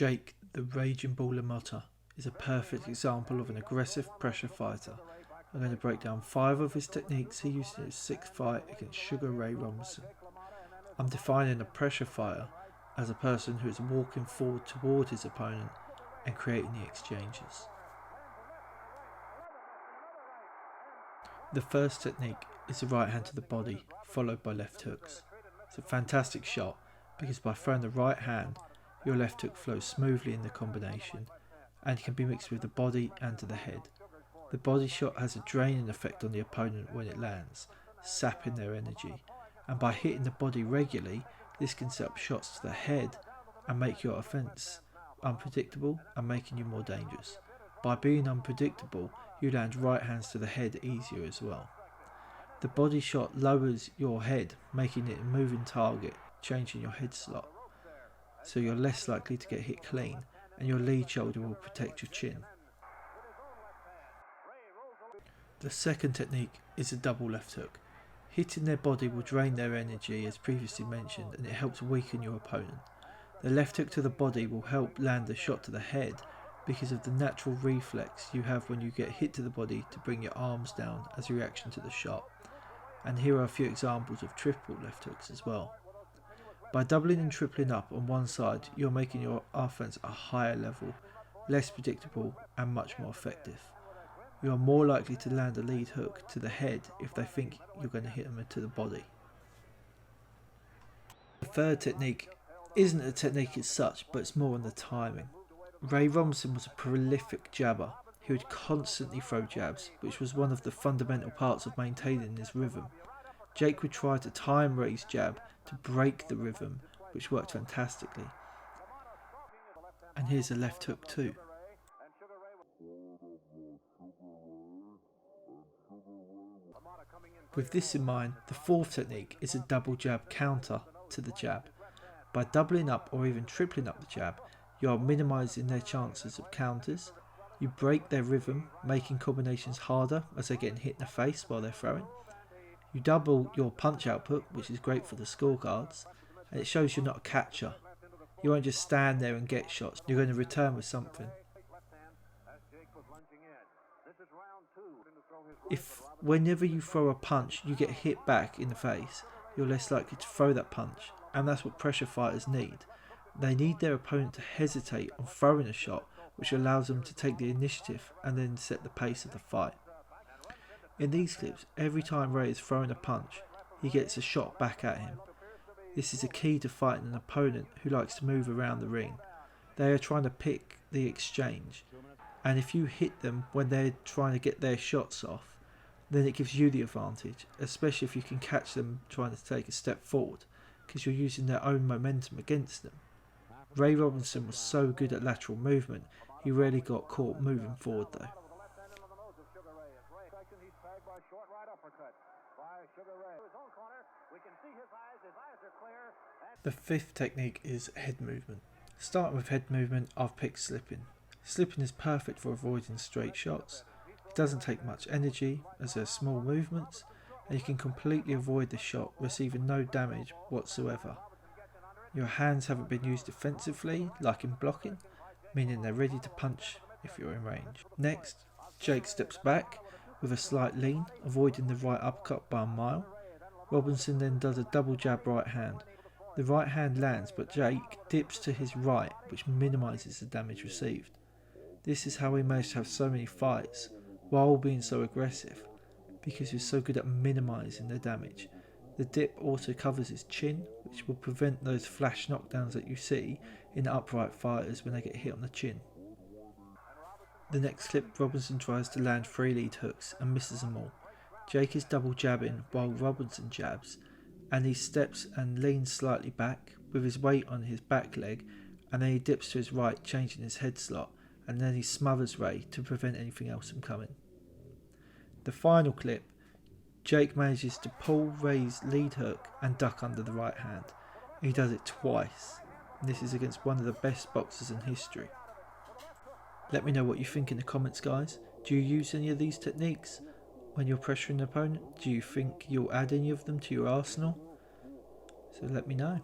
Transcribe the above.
Jake the Raging Bull Lamotta is a perfect example of an aggressive pressure fighter. I'm going to break down 5 of his techniques he used in his 6th fight against Sugar Ray Robinson. I'm defining a pressure fighter as a person who is walking forward toward his opponent and creating the exchanges. The first technique is the right hand to the body, followed by left hooks. It's a fantastic shot because by throwing the right hand, your left hook flows smoothly in the combination and can be mixed with the body and to the head. The body shot has a draining effect on the opponent when it lands, sapping their energy, and by hitting the body regularly, this can set up shots to the head and make your offence unpredictable and making you more dangerous. By being unpredictable, you land right hands to the head easier as well. The body shot lowers your head, making it a moving target, changing your head slot, so you're less likely to get hit clean, and your lead shoulder will protect your chin. The second technique is a double left hook. Hitting their body will drain their energy as previously mentioned, and it helps weaken your opponent. The left hook to the body will help land the shot to the head because of the natural reflex you have when you get hit to the body to bring your arms down as a reaction to the shot. And here are a few examples of triple left hooks as well. By doubling and tripling up on one side, you're making your offense a higher level, less predictable and much more effective. You are more likely to land a lead hook to the head if they think you're going to hit them to the body. The third technique isn't a technique as such, but it's more on the timing. Ray Robinson was a prolific jabber. He would constantly throw jabs, which was one of the fundamental parts of maintaining his rhythm. Jake would try to time Ray's jab to break the rhythm, which worked fantastically. And here's a left hook too. With this in mind, the fourth technique is a double jab counter to the jab. By doubling up or even tripling up the jab, you are minimising their chances of counters. You break their rhythm, making combinations harder as they're getting hit in the face while they're throwing. You double your punch output, which is great for the scorecards, and it shows you're not a catcher. You won't just stand there and get shots, you're going to return with something. If whenever you throw a punch you get hit back in the face, you're less likely to throw that punch, and that's what pressure fighters need. They need their opponent to hesitate on throwing a shot, which allows them to take the initiative and then set the pace of the fight. In these clips, every time Ray is throwing a punch, he gets a shot back at him. This is a key to fighting an opponent who likes to move around the ring. They are trying to pick the exchange, and if you hit them when they're trying to get their shots off, then it gives you the advantage, especially if you can catch them trying to take a step forward, because you're using their own momentum against them. Ray Robinson was so good at lateral movement, he rarely got caught moving forward though. The fifth technique is head movement. Starting with head movement, I've picked slipping. Slipping is perfect for avoiding straight shots. It doesn't take much energy as they're small movements, and you can completely avoid the shot, receiving no damage whatsoever. Your hands haven't been used defensively, like in blocking, meaning they're ready to punch if you're in range. Next, Jake steps back with a slight lean, avoiding the right uppercut by a mile. Robinson then does a double jab right hand. The right hand lands, but Jake dips to his right, which minimises the damage received. This is how he managed to have so many fights, while being so aggressive, because he's so good at minimising the damage. The dip also covers his chin, which will prevent those flash knockdowns that you see in upright fighters when they get hit on the chin. The next clip, Robinson tries to land 3 lead hooks and misses them all. Jake is double jabbing while Robinson jabs, and he steps and leans slightly back with his weight on his back leg, and then he dips to his right, changing his head slot, and then he smothers Ray to prevent anything else from coming. The final clip, Jake manages to pull Ray's lead hook and duck under the right hand. He does it twice, and this is against one of the best boxers in history. Let me know what you think in the comments, guys. Do you use any of these techniques when you're pressuring an opponent? Do you think you'll add any of them to your arsenal? So let me know.